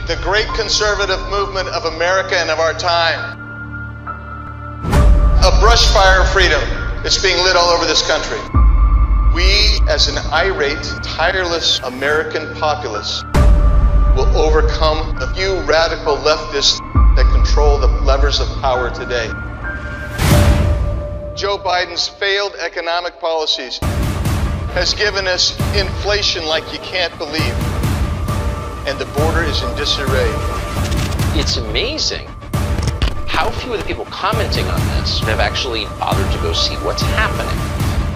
the great conservative movement of America and of our time. A brush fire of freedom that's being lit all over this country. We, as an irate, tireless American populace, will overcome a few radical leftists that control the levers of power today. Joe Biden's failed economic policies has given us inflation like you can't believe, and the border is in disarray. It's amazing how few of the people commenting on this have actually bothered to go see what's happening.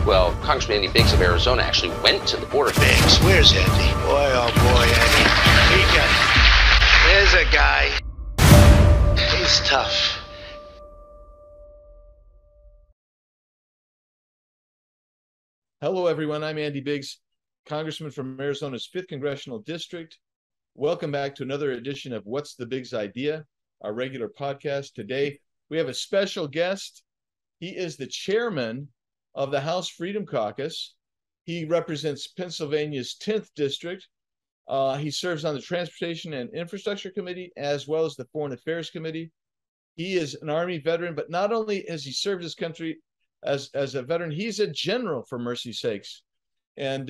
Well, Congressman Andy Biggs of Arizona actually went to the border. Biggs, where's Andy? Boy, oh boy, Andy. There's a guy. He's tough. Hello, everyone. I'm Andy Biggs, Congressman from Arizona's 5th Congressional District. Welcome back to another edition of What's the Biggs Idea, our regular podcast. Today, we have a special guest. He is the chairman of the House Freedom Caucus. He represents Pennsylvania's 10th District. He serves on the Transportation and Infrastructure Committee, as well as the Foreign Affairs Committee. He is an Army veteran, but not only has he served his country as a veteran, he's a general, for mercy's sakes. And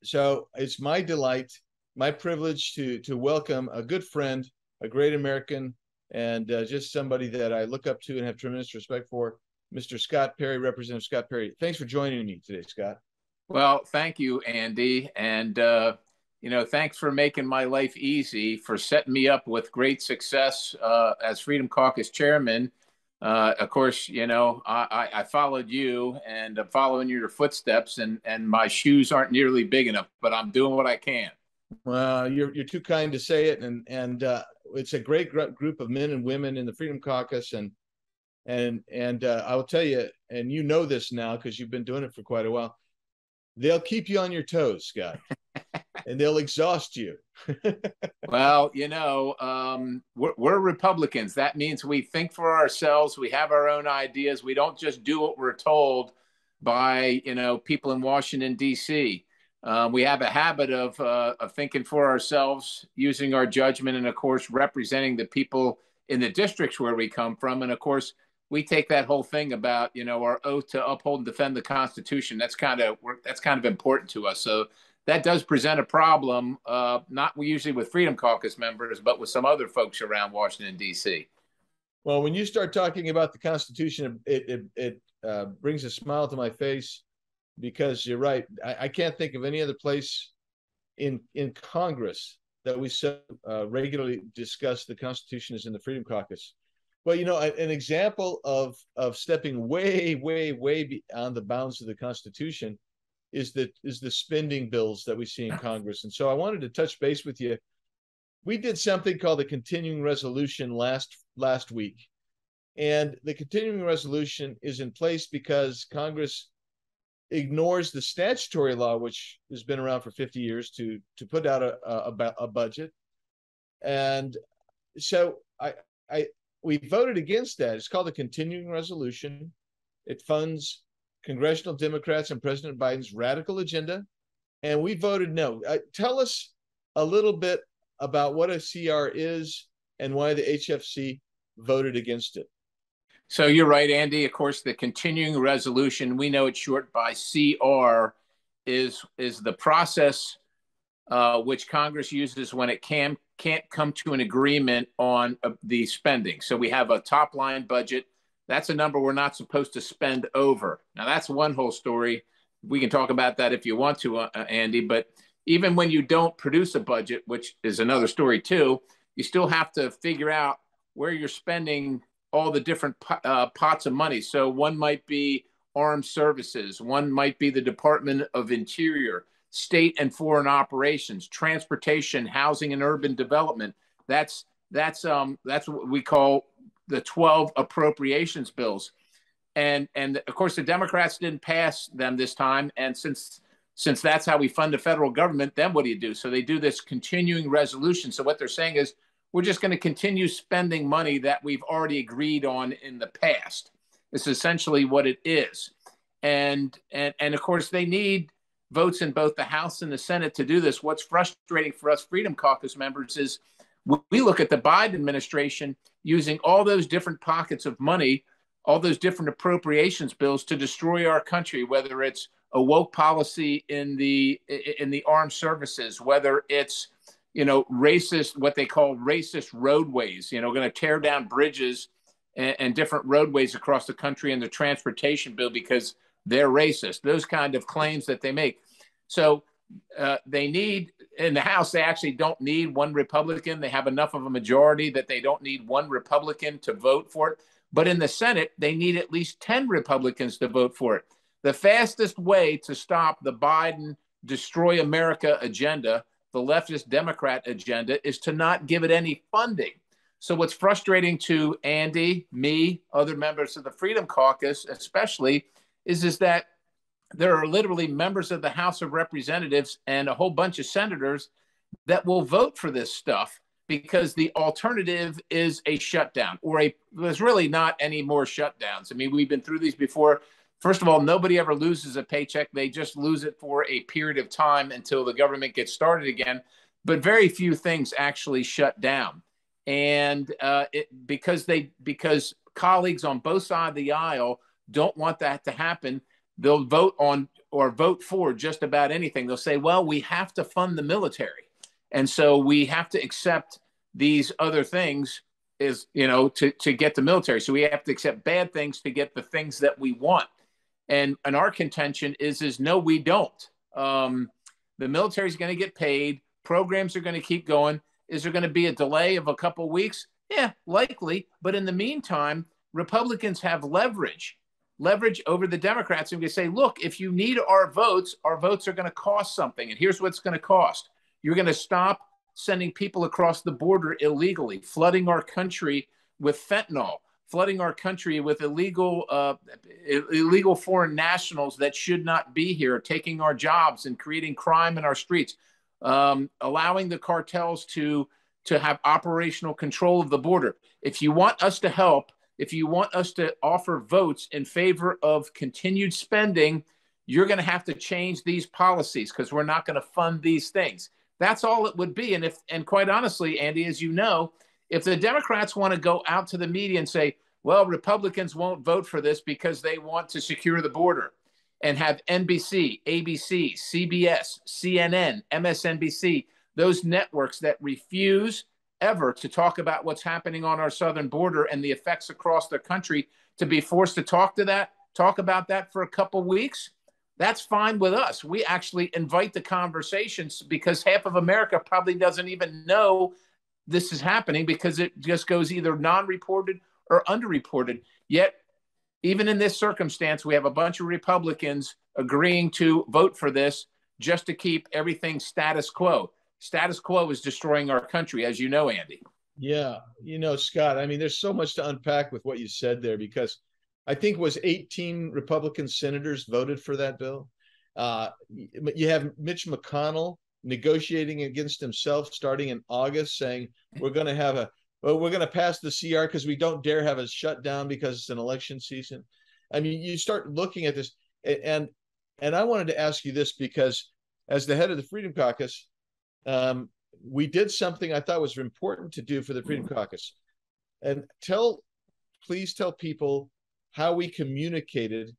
so it's my delight, my privilege to welcome a good friend, a great American, and just somebody that I look up to and have tremendous respect for, Mr. Scott Perry, Representative Scott Perry. Thanks for joining me today, Scott. Well, thank you, Andy. And, thanks for making my life easy, for setting me up with great success as Freedom Caucus chairman. Of course, I followed you, and I'm following your footsteps, and my shoes aren't nearly big enough, but I'm doing what I can. Well, you're too kind to say it, and it's a great group of men and women in the Freedom Caucus, and I will tell you, and you know this now because you've been doing it for quite a while, they'll keep you on your toes, Scott, and they'll exhaust you. Well, we're Republicans. That means we think for ourselves. We have our own ideas. We don't just do what we're told by, people in Washington, D.C. We have a habit of thinking for ourselves, using our judgment, and, of course, representing the people in the districts where we come from. And, of course, we take that whole thing about, our oath to uphold and defend the Constitution. That's kind of important to us. So that does present a problem, not usually with Freedom Caucus members, but with some other folks around Washington, D.C. Well, when you start talking about the Constitution, it brings a smile to my face, because you're right. I can't think of any other place in Congress that we so regularly discuss the Constitution as in the Freedom Caucus. Well, an example of stepping way, way, way beyond the bounds of the Constitution is the spending bills that we see in Congress. And so I wanted to touch base with you. We did something called the continuing resolution last week. And the continuing resolution is in place because Congress ignores the statutory law, which has been around for 50 years, to put out a budget. And so we voted against that. It's called a continuing resolution. It funds Congressional Democrats and President Biden's radical agenda, and we voted no. Tell us a little bit about what a CR is and why the HFC voted against it. So you're right, Andy. Of course, the continuing resolution, we know it's short by CR, is the process which Congress uses when it can't come to an agreement on the spending. So we have a top line budget. That's a number we're not supposed to spend over. Now, that's one whole story. We can talk about that if you want to, Andy. But even when you don't produce a budget, which is another story too, you still have to figure out where you're spending all the different pots of money. So one might be armed services. One might be the Department of Interior, state and foreign operations, transportation, housing and urban development. That's what we call the 12 appropriations bills. And of course, the Democrats didn't pass them this time. And since that's how we fund the federal government, then what do you do? So they do this continuing resolution. So what they're saying is, we're just going to continue spending money that we've already agreed on in the past. It's essentially what it is. And of course, they need votes in both the House and the Senate to do this. What's frustrating for us Freedom Caucus members is we look at the Biden administration using all those different pockets of money, all those different appropriations bills to destroy our country, whether it's a woke policy in the armed services, whether it's, racist, what they call racist roadways, going to tear down bridges and different roadways across the country in the transportation bill because they're racist, those kind of claims that they make. So they need, in the House, they actually don't need one Republican. They have enough of a majority that they don't need one Republican to vote for it. But in the Senate, they need at least 10 Republicans to vote for it. The fastest way to stop the Biden destroy America agenda, the leftist Democrat agenda, is to not give it any funding. So what's frustrating to Andy, me, other members of the Freedom Caucus especially, is that there are literally members of the House of Representatives and a whole bunch of senators that will vote for this stuff because the alternative is a shutdown, or there's really not any more shutdowns. I mean, we've been through these before. First of all, nobody ever loses a paycheck. They just lose it for a period of time until the government gets started again. But very few things actually shut down. And because colleagues on both sides of the aisle don't want that to happen, they'll vote on or vote for just about anything. They'll say, well, we have to fund the military. And so we have to accept these other things to get the military. So we have to accept bad things to get the things that we want. And our contention is no, we don't. The military is going to get paid. Programs are going to keep going. Is there going to be a delay of a couple of weeks? Yeah, likely. But in the meantime, Republicans have leverage over the Democrats. And we say, look, if you need our votes are going to cost something. And here's what's going to cost. You're going to stop sending people across the border illegally, flooding our country with fentanyl, flooding our country with illegal foreign nationals that should not be here, taking our jobs and creating crime in our streets, allowing the cartels to have operational control of the border. If you want us to help, if you want us to offer votes in favor of continued spending, you're going to have to change these policies because we're not going to fund these things. That's all it would be. And quite honestly, Andy, as you know, if the Democrats want to go out to the media and say, well, Republicans won't vote for this because they want to secure the border, and have NBC, ABC, CBS, CNN, MSNBC, those networks that refuse ever to talk about what's happening on our southern border and the effects across the country, to be forced to talk about that for a couple weeks, that's fine with us. We actually invite the conversations because half of America probably doesn't even know this is happening because it just goes either non-reported or underreported. Yet, even in this circumstance, we have a bunch of Republicans agreeing to vote for this just to keep everything status quo. Status quo is destroying our country, as you know, Andy. Yeah. Scott, I mean, there's so much to unpack with what you said there, because I think it was 18 Republican senators voted for that bill. You have Mitch McConnell negotiating against himself starting in August, saying we're going to pass the CR because we don't dare have a shutdown because it's an election season. I mean, you start looking at this, and I wanted to ask you this because as the head of the Freedom Caucus, we did something I thought was important to do for the Freedom Caucus. And please tell people how we communicated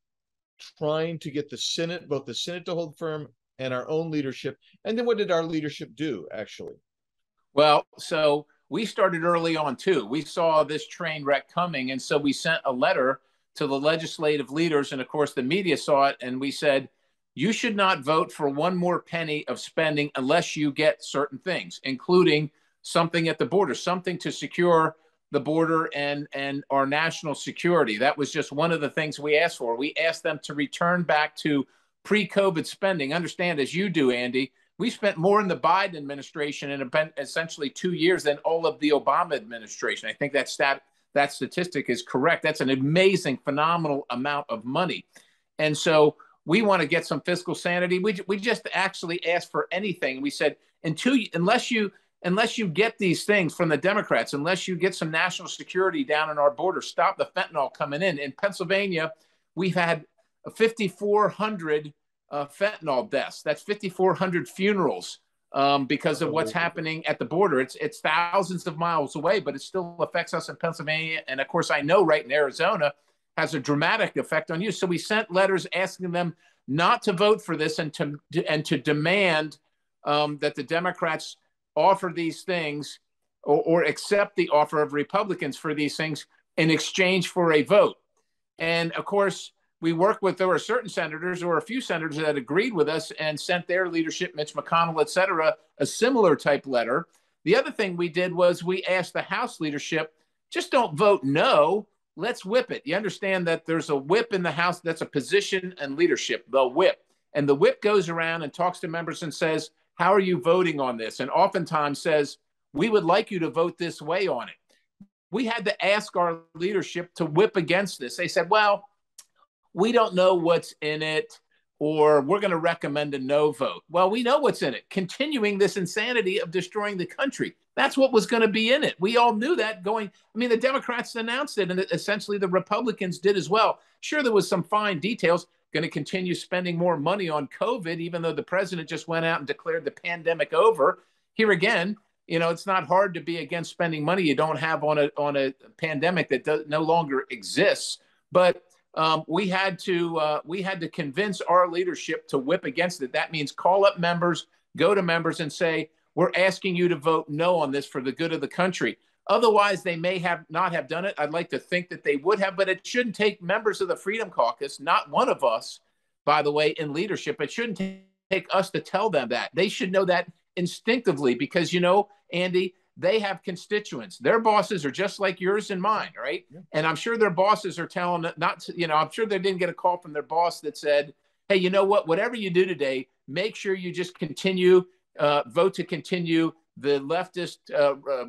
trying to get the Senate, both the Senate to hold firm and our own leadership. And then what did our leadership do, actually? Well, so we started early on, too. We saw this train wreck coming. And so we sent a letter to the legislative leaders. And of course, the media saw it. And we said, you should not vote for one more penny of spending unless you get certain things, including something at the border, something to secure the border and our national security. That was just one of the things we asked for. We asked them to return back to pre-COVID spending. Understand, as you do, Andy, we spent more in the Biden administration in essentially 2 years than all of the Obama administration. I think that statistic is correct. That's an amazing, phenomenal amount of money. And so we want to get some fiscal sanity. We just actually asked for anything. We said, unless you get these things from the Democrats, unless you get some national security down in our border, stop the fentanyl coming in. In Pennsylvania, we've had 5,400 fentanyl deaths. That's 5,400 funerals because of what's happening at the border. It's thousands of miles away, but it still affects us in Pennsylvania. And of course, I know right in Arizona has a dramatic effect on you. So we sent letters asking them not to vote for this and to demand that the Democrats offer these things or accept the offer of Republicans for these things in exchange for a vote. And of course, there were certain senators or a few senators that agreed with us and sent their leadership, Mitch McConnell, et cetera, a similar type letter. The other thing we did was we asked the House leadership, just don't vote no, let's whip it. You understand that there's a whip in the House, that's a position and leadership, the whip. And the whip goes around and talks to members and says, how are you voting on this? And oftentimes says, we would like you to vote this way on it. We had to ask our leadership to whip against this. They said, well, we don't know what's in it, or we're going to recommend a no vote. Well, we know what's in it. Continuing this insanity of destroying the country. That's what was going to be in it. We all knew that going. I mean, the Democrats announced it, and essentially the Republicans did as well. Sure, there was some fine details. Going to continue spending more money on COVID, even though the president just went out and declared the pandemic over. Here again, it's not hard to be against spending money you don't have on a pandemic that no longer exists. But we had to convince our leadership to whip against it. That means call up members, go to members and say, we're asking you to vote no on this for the good of the country. Otherwise, they may not have done it. I'd like to think that they would have, but it shouldn't take members of the Freedom Caucus, not one of us, by the way, in leadership. It shouldn't take us to tell them that. They should know that instinctively because, Andy, they have constituents. Their bosses are just like yours and mine, right? Yeah. And I'm sure their bosses are telling I'm sure they didn't get a call from their boss that said, hey, you know what, whatever you do today, make sure you just vote to continue the leftist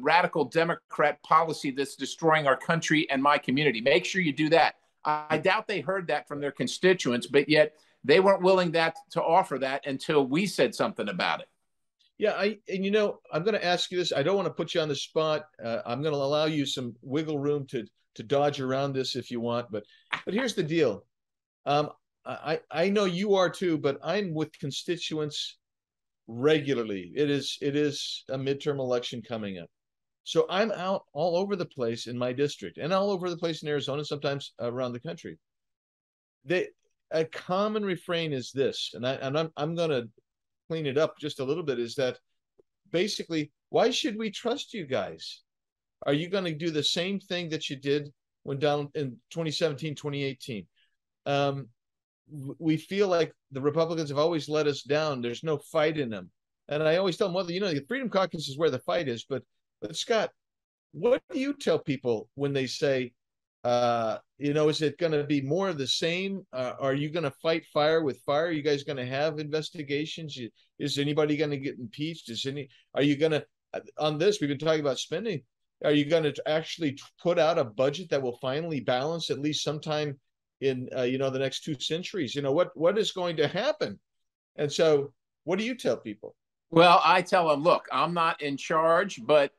radical Democrat policy that's destroying our country and my community. Make sure you do that. I doubt they heard that from their constituents, but yet they weren't willing to offer that until we said something about it. Yeah, I'm going to ask you this. I don't want to put you on the spot. I'm going to allow you some wiggle room to dodge around this if you want. But here's the deal. I know you are too, but I'm with constituents regularly. It is a midterm election coming up. So I'm out all over the place in my district and all over the place in Arizona, sometimes around the country. A common refrain is this, and I'm going to clean it up just a little bit, is that basically, why should we trust you guys? Are you going to do the same thing that you did when down in 2017, 2018? We feel like the Republicans have always let us down. There's no fight in them. And I always tell them, well, the Freedom Caucus is where the fight is. But Scott, what do you tell people when they say, is it going to be more of the same? Are you going to fight fire with fire? Are you guys going to have investigations? Is anybody going to get impeached? Are you going to, on this, we've been talking about spending. Are you going to actually put out a budget that will finally balance at least sometime in, the next 2 centuries? What is going to happen? And so what do you tell people? Well, I tell them, look, I'm not in charge, but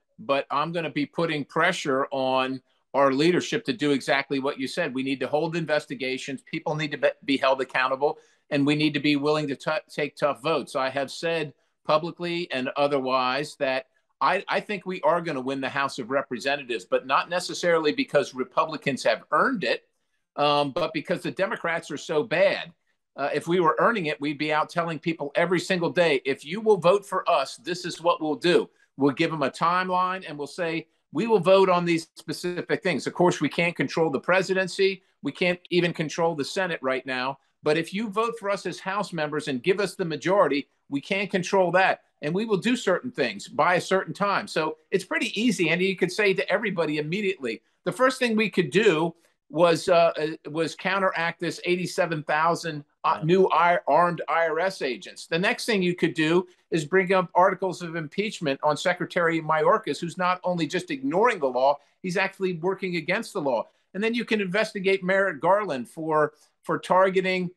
I'm going to be putting pressure on our leadership to do exactly what you said. We need to hold investigations. People need to be held accountable, and we need to be willing to take tough votes. I have said publicly and otherwise that I think we are going to win the House of Representatives, but not necessarily because Republicans have earned it, but because the Democrats are so bad. If we were earning it, we'd be out telling people every single day, if you will vote for us, this is what we'll do. We'll give them a timeline and we'll say, we will vote on these specific things. Of course, we can't control the presidency. We can't even control the Senate right now. But if you vote for us as House members and give us the majority, we can't control that. And we will do certain things by a certain time. So it's pretty easy, Andy. You could say to everybody immediately, the first thing we could do was counteract this 87,000 new armed IRS agents. The next thing you could do is bring up articles of impeachment on Secretary Mayorkas, who's not only just ignoring the law, he's actually working against the law. And then you can investigate Merrick Garland for targeting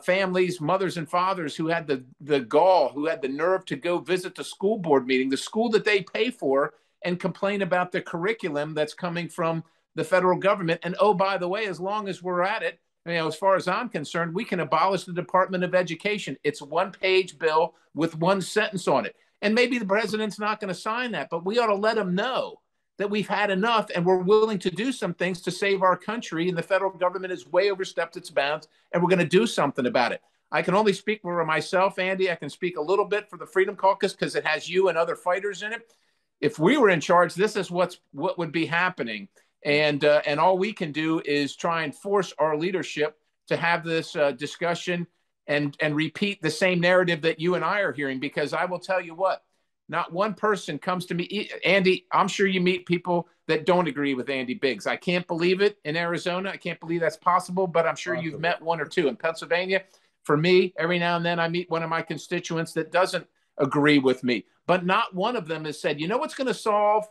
families, mothers and fathers who had the gall, who had the nerve to go visit the school board meeting, the school that they pay for, and complain about the curriculum that's coming from the federal government. And oh, by the way, as long as we're at it, as far as I'm concerned, we can abolish the Department of Education. It's a one-page bill with one sentence on it. And maybe the president's not going to sign that, but we ought to let him know that we've had enough and we're willing to do some things to save our country. And the federal government has way overstepped its bounds, and we're going to do something about it. I can only speak for myself, Andy. I can speak a little bit for the Freedom Caucus because it has you and other fighters in it. If we were in charge, this is what would be happening. And all we can do is try and force our leadership to have this discussion and repeat the same narrative that you and I are hearing, because I will tell you what, not one person comes to me. Andy, I'm sure you meet people that don't agree with Andy Biggs. I can't believe it in Arizona. I can't believe that's possible, but I'm sure you've met one or two. In Pennsylvania, for me, every now and then I meet one of my constituents that doesn't agree with me, but not one of them has said, you know what's going to solve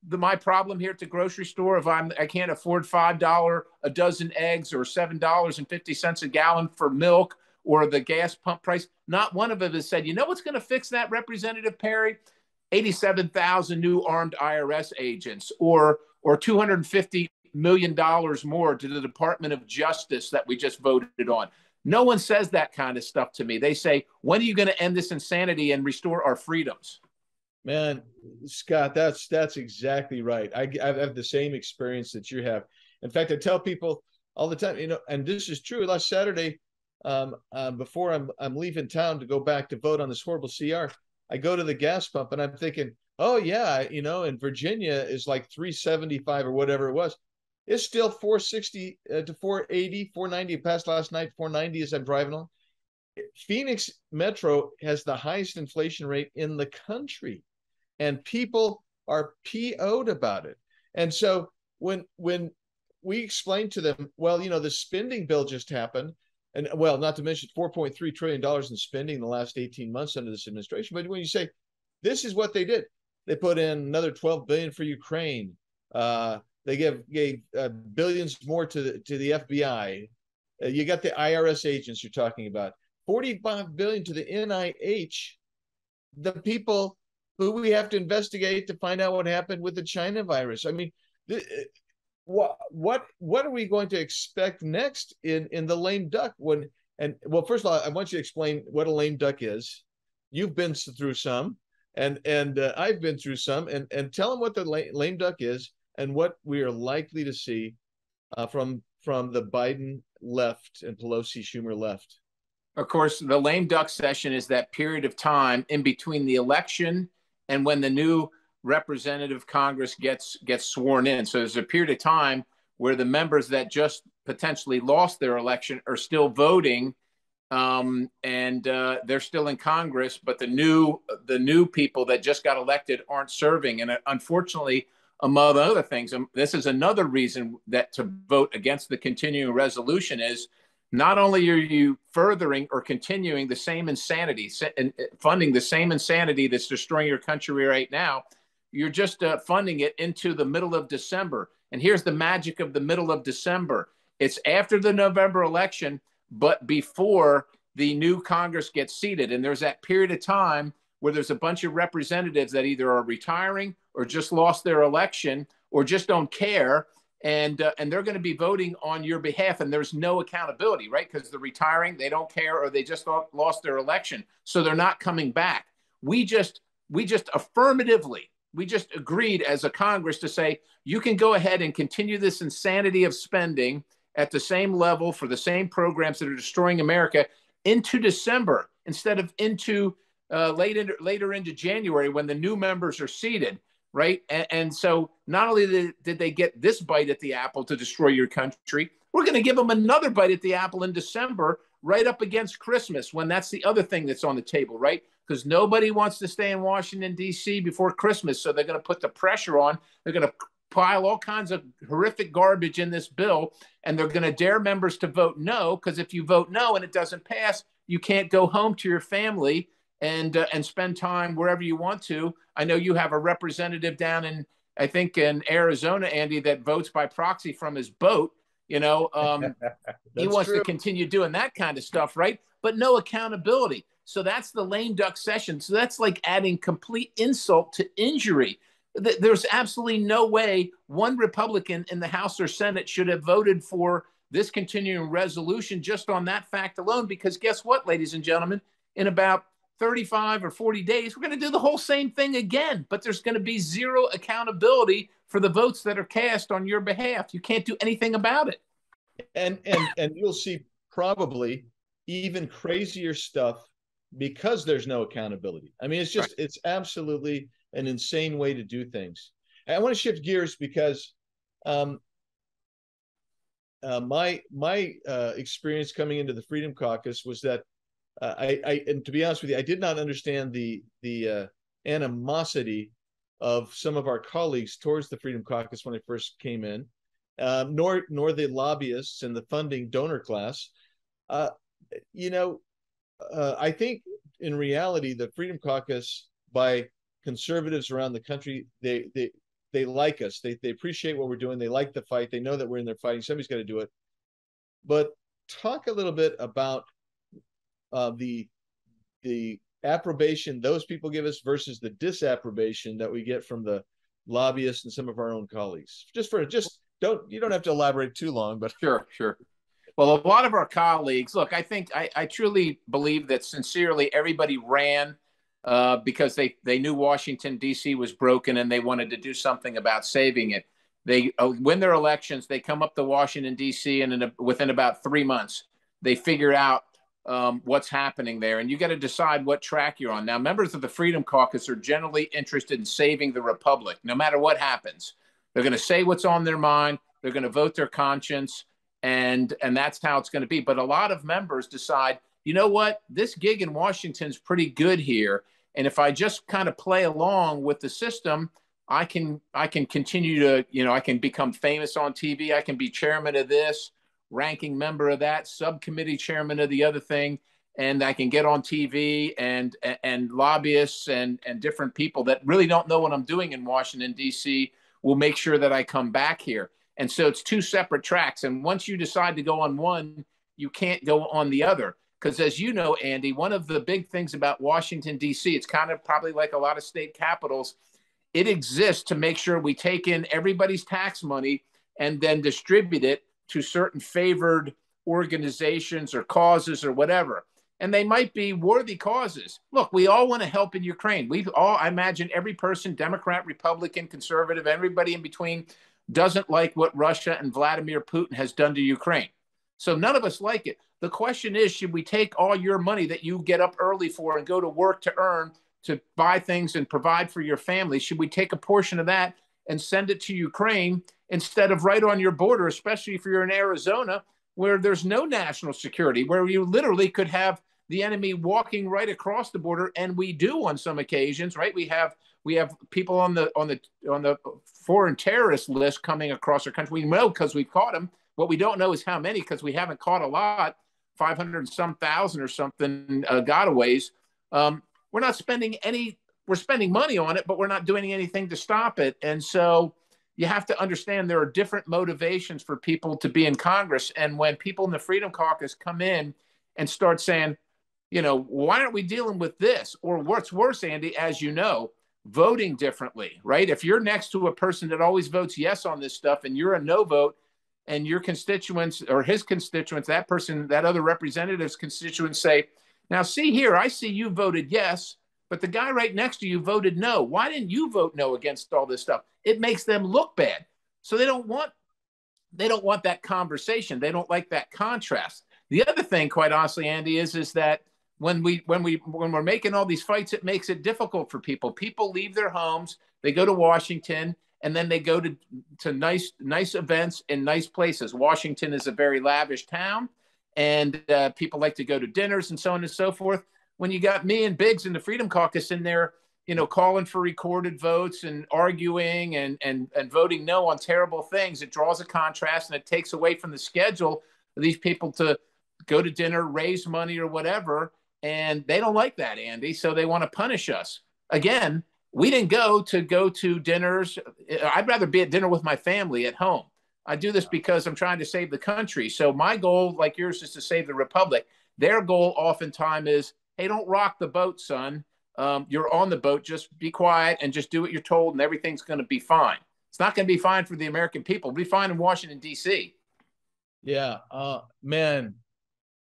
my problem here at the grocery store if I can't afford $5 a dozen eggs or $7.50 a gallon for milk or the gas pump price. Not one of them has said, you know what's going to fix that, Representative Perry? 87,000 new armed IRS agents or $250 million more to the Department of Justice that we just voted on. No one says that kind of stuff to me. They say, when are you going to end this insanity and restore our freedoms? Man, Scott, that's exactly right. I have the same experience that you have. In fact, I tell people all the time, and this is true. Last Saturday, before I'm leaving town to go back to vote on this horrible CR, I go to the gas pump and I'm thinking, oh yeah, in Virginia is like 375 or whatever it was. It's still 460 to 480, 490. It passed last night, 490 as I'm driving on. Phoenix Metro has the highest inflation rate in the country, and people are PO'd about it. And so when we explain to them, well, the spending bill just happened, and well, not to mention $4.3 trillion in spending in the last 18 months under this administration. But when you say this is what they did, they put in another $12 billion for Ukraine. They gave billions more to the FBI. You got the IRS agents you're talking about. $45 billion to the NIH, the people who we have to investigate to find out what happened with the China virus. I mean, what are we going to expect next in the lame duck? Well, first of all, I want you to explain what a lame duck is. You've been through some, and I've been through some, and tell them what the lame duck is and what we are likely to see from the Biden left and Pelosi Schumer left. Of course, the lame duck session is that period of time in between the election and when the new representative Congress gets sworn in. So there's a period of time where the members that just potentially lost their election are still voting, and they're still in Congress, but the new people that just got elected aren't serving. And unfortunately, among other things, this is another reason that to vote against the continuing resolution is not only are you furthering or continuing the same insanity and funding the same insanity that's destroying your country right now, you're just funding it into the middle of December. And here's the magic of the middle of December. It's after the November election, but before the new Congress gets seated. And there's that period of time where there's a bunch of representatives that either are retiring or just lost their election or just don't care. And they're going to be voting on your behalf, and there's no accountability, right? Because they're retiring, they don't care, or they just lost their election, so they're not coming back. We just affirmatively, we just agreed as a Congress to say, you can go ahead and continue this insanity of spending at the same level for the same programs that are destroying America into December instead of into later into January when the new members are seated. Right. And so not only did they get this bite at the apple to destroy your country, we're going to give them another bite at the apple in December, right up against Christmas, when that's the other thing that's on the table. Right. Because nobody wants to stay in Washington, D.C. before Christmas. So they're going to put the pressure on. They're going to pile all kinds of horrific garbage in this bill. And they're going to dare members to vote no, because if you vote no and it doesn't pass, you can't go home to your family and spend time wherever you want to. I know you have a representative down in, I think in Arizona, Andy, that votes by proxy from his boat. He wants to continue doing that kind of stuff, right? But no accountability. So that's the lame duck session. So that's like adding complete insult to injury. There's absolutely no way one Republican in the House or Senate should have voted for this continuing resolution just on that fact alone, because guess what, ladies and gentlemen, in about 35 or 40 days, we're going to do the whole same thing again, but there's going to be zero accountability for the votes that are cast on your behalf. You can't do anything about it. And you'll see probably even crazier stuff because there's no accountability. I mean, it's just, it's absolutely an insane way to do things. And I want to shift gears because my experience coming into the Freedom Caucus was that and to be honest with you, I did not understand the animosity of some of our colleagues towards the Freedom Caucus when I first came in, nor the lobbyists and the funding donor class. I think in reality, the Freedom Caucus, by conservatives around the country, they like us. They appreciate what we're doing. They like the fight. They know that we're in there fighting. Somebody's got to do it. But talk a little bit about the approbation those people give us versus the disapprobation that we get from the lobbyists and some of our own colleagues. You don't have to elaborate too long, but sure. Well, a lot of our colleagues, look, I truly believe that sincerely everybody ran because they knew Washington, D.C. was broken and they wanted to do something about saving it. They win their elections, they come up to Washington, D.C., and within about 3 months, they figure out what's happening there. And you got to decide what track you're on. Now, members of the Freedom Caucus are generally interested in saving the republic, no matter what happens. They're going to say what's on their mind. They're going to vote their conscience. And that's how it's going to be. But a lot of members decide, you know what, this gig in Washington's pretty good here. And if I just kind of play along with the system, I can continue to, I can become famous on TV. I can be chairman of this, ranking member of that, subcommittee chairman of the other thing. And I can get on TV and lobbyists and different people that really don't know what I'm doing in Washington, D.C. will make sure that I come back here. And so it's two separate tracks. And once you decide to go on one, you can't go on the other. Because as you know, Andy, one of the big things about Washington, D.C., it's kind of probably like a lot of state capitals. It exists to make sure we take in everybody's tax money and then distribute it to certain favored organizations or causes or whatever. And they might be worthy causes. Look, we all want to help in Ukraine. I imagine every person, Democrat, Republican, conservative, everybody in between, doesn't like what Russia and Vladimir Putin has done to Ukraine. So none of us like it. The question is, should we take all your money that you get up early for and go to work to earn to buy things and provide for your family? Should we take a portion of that and send it to Ukraine instead of right on your border, especially if you're in Arizona, where there's no national security, where you literally could have the enemy walking right across the border? And we do on some occasions, right? We have people on the foreign terrorist list coming across our country. We know because we've caught them. What we don't know is how many, because we haven't caught a lot, 500 and some thousand or something gotaways. We're not spending we're spending money on it, but we're not doing anything to stop it. And so you have to understand there are different motivations for people to be in Congress. And when people in the Freedom Caucus come in and start saying, why aren't we dealing with this? Or what's worse, Andy, as you know, voting differently, right? If you're next to a person that always votes yes on this stuff and you're a no vote, and your constituents or his constituents, that person, that other representative's constituents say, now see here, I see you voted yes, but the guy right next to you voted no. Why didn't you vote no against all this stuff? It makes them look bad. So they don't want that conversation. They don't like that contrast. The other thing, quite honestly, Andy, is that when we're making all these fights, it makes it difficult for people. People leave their homes, they go to Washington, and then they go to nice events in nice places. Washington is a very lavish town, and people like to go to dinners and so on and so forth. When you got me and Biggs in the Freedom Caucus in there, calling for recorded votes and arguing and voting no on terrible things, it draws a contrast and it takes away from the schedule of these people to go to dinner, raise money or whatever. And they don't like that, Andy. So they want to punish us. Again, we didn't go to dinners. I'd rather be at dinner with my family at home. I do this because I'm trying to save the country. So my goal, like yours, is to save the republic. Their goal oftentimes is, hey, don't rock the boat, son. You're on the boat. Just be quiet and just do what you're told, and everything's going to be fine. It's not going to be fine for the American people. It'll be fine in Washington, D.C. Yeah. Man,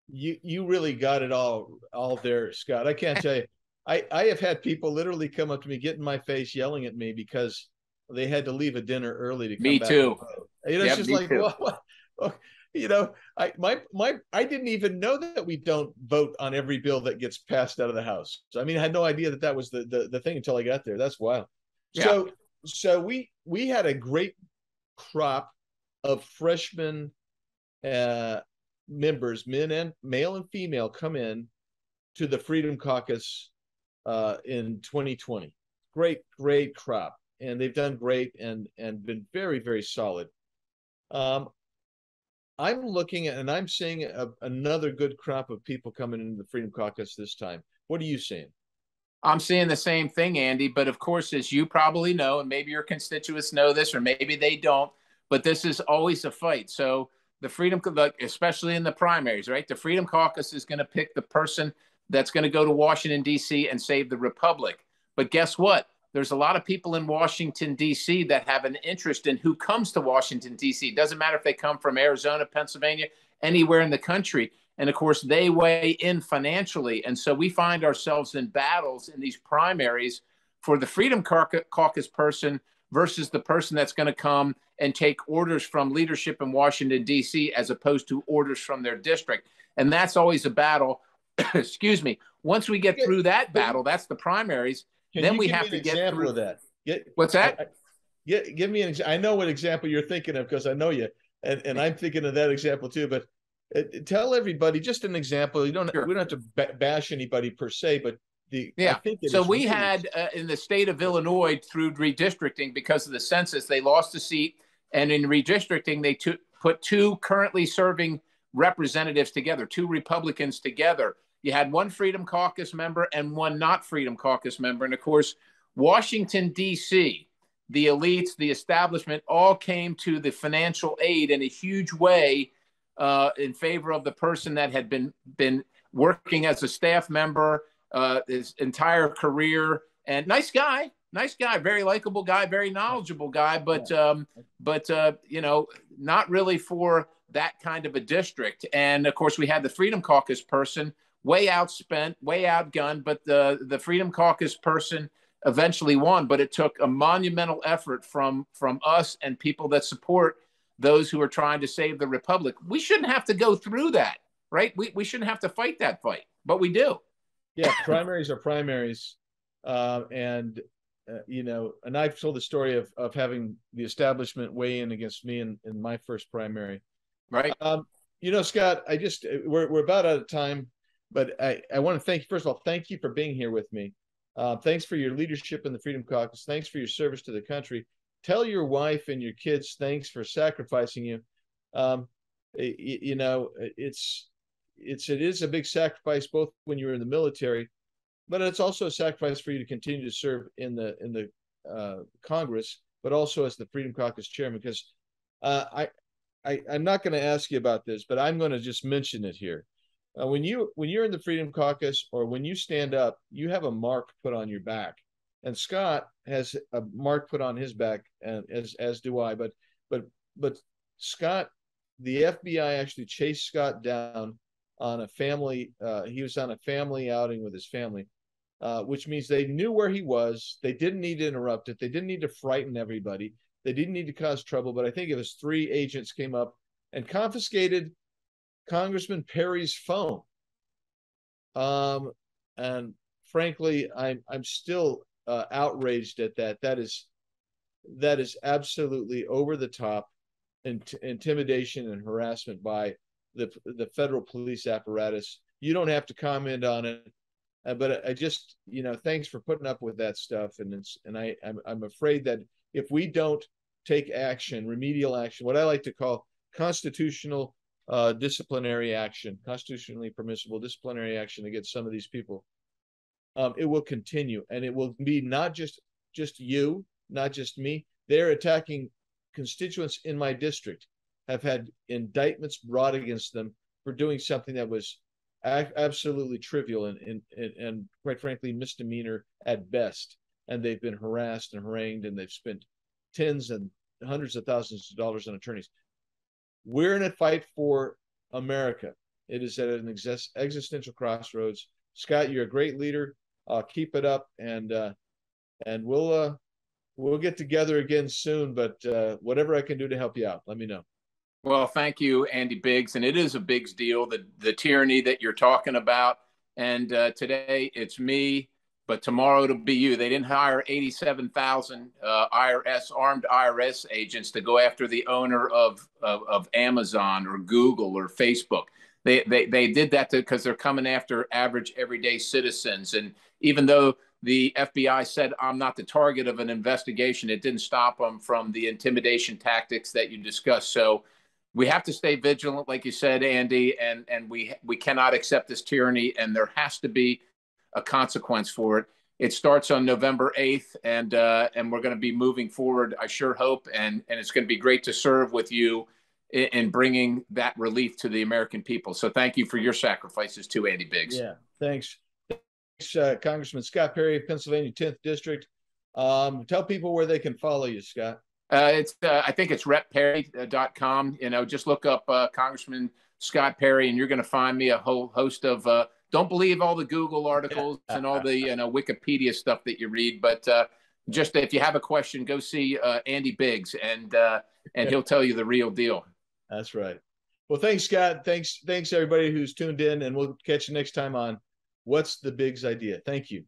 you really got it all there, Scott. I can't tell you. I have had people literally come up to me, get in my face, yelling at me because they had to leave a dinner early to come Me back and too. vote. It's Yep, just me like, too. well, I didn't even know that we don't vote on every bill that gets passed out of the House. I mean, I had no idea that that was the thing until I got there. That's wild. Yeah. So we had a great crop of freshmen uh, members, men and male and female, come in to the Freedom Caucus in 2020. Great crop, and they've done great and been very solid. Um, I'm looking at and I'm seeing another good crop of people coming into the Freedom Caucus this time. What are you seeing? I'm seeing the same thing, Andy. But of course, as you probably know, and maybe your constituents know this, or maybe they don't, but this is always a fight. So the Freedom, especially in the primaries, right? The Freedom Caucus is going to pick the person that's going to go to Washington, D.C. and save the Republic. But guess what? There's a lot of people in Washington, D.C. that have an interest in who comes to Washington, D.C. It doesn't matter if they come from Arizona, Pennsylvania, anywhere in the country. And of course, they weigh in financially. And so we find ourselves in battles in these primaries for the Freedom Caucus person versus the person that's going to come and take orders from leadership in Washington, D.C., as opposed to orders from their district. And that's always a battle. Excuse me. Once we get through that battle, that's the primaries. Can Then you we give me have an to get example through. of that? What's that? Give me an. I know what example you're thinking of because I know you, and I'm thinking of that example too. But tell everybody just an example. Sure. We don't have to bash anybody per se, but I Yeah. think it So is we really. had in the state of Illinois through redistricting because of the census, they lost a seat. And in redistricting, they put two currently serving representatives together, two Republicans together. You had one Freedom Caucus member and one not Freedom Caucus member. And of course, Washington, D.C., the elites, the establishment all came to the financial aid in a huge way in favor of the person that had been working as a staff member his entire career. And nice guy, very likable guy, very knowledgeable guy, but you know, not really for that kind of a district. And of course, we had the Freedom Caucus person, way outspent, way outgunned, but the Freedom Caucus person eventually won. But it took a monumental effort from us and people that support those who are trying to save the republic. We shouldn't have to go through that, right? We shouldn't have to fight that fight, but we do. Yeah, primaries are primaries, and you know, and I've told the story of having the establishment weigh in against me in my first primary. Right. You know, Scott, we're about out of time, but I want to thank you first of all. Thank you for being here with me. Thanks for your leadership in the Freedom Caucus. Thanks for your service to the country. Tell your wife and your kids thanks for sacrificing you. You know, it is a big sacrifice both when you're in the military, but it's also a sacrifice for you to continue to serve in the Congress, but also as the Freedom Caucus chairman. Because I'm not going to ask you about this, but I'm going to just mention it here. When you're in the Freedom Caucus or when you stand up, you have a mark put on your back, and Scott has a mark put on his back, and as do I. But Scott, the FBI actually chased Scott down on a family. He was on a family outing with his family, which means they knew where he was. They didn't need to interrupt it. They didn't need to frighten everybody. They didn't need to cause trouble. But I think it was 3 agents came up and confiscated Congressman Perry's phone. And frankly, I'm still outraged at that. That is absolutely over the top intimidation and harassment by the federal police apparatus. You don't have to comment on it, but I just, you know, thanks for putting up with that stuff. And I'm afraid that if we don't take action, remedial action, what I like to call constitutional disciplinary action, constitutionally permissible disciplinary action against some of these people, it will continue, and it will be not just you, not just me. They're attacking constituents in my district, have had indictments brought against them for doing something that was absolutely trivial and quite frankly misdemeanor at best. And they've been harassed and harangued, and they've spent tens and hundreds of thousands of dollars on attorneys. We're in a fight for America. It is at an existential crossroads. Scott, you're a great leader. Keep it up, and we'll get together again soon. But whatever I can do to help you out, let me know. Well, thank you, Andy Biggs. And it is a Biggs deal, the tyranny that you're talking about. And today it's me, but tomorrow it'll be you. They didn't hire 87,000 armed IRS agents to go after the owner of Amazon or Google or Facebook. They did that because they're coming after average everyday citizens. And even though the FBI said I'm not the target of an investigation, it didn't stop them from the intimidation tactics that you discussed. So we have to stay vigilant, like you said, Andy, and we cannot accept this tyranny, and there has to be a consequence for it. It starts on November 8th, and we're going to be moving forward, I sure hope, and it's going to be great to serve with you in bringing that relief to the American people. So thank you for your sacrifices too, Andy Biggs. Yeah, thanks. Congressman Scott Perry, Pennsylvania 10th District. Tell people where they can follow you, Scott. I think it's repperry.com. Just look up Congressman Scott Perry, and you're going to find me a whole host of. Don't believe all the Google articles and all the Wikipedia stuff that you read, but just if you have a question, go see Andy Biggs, and he'll tell you the real deal. That's right. Well, thanks, Scott. Thanks everybody who's tuned in, and we'll catch you next time on What's the Biggs Idea. Thank you.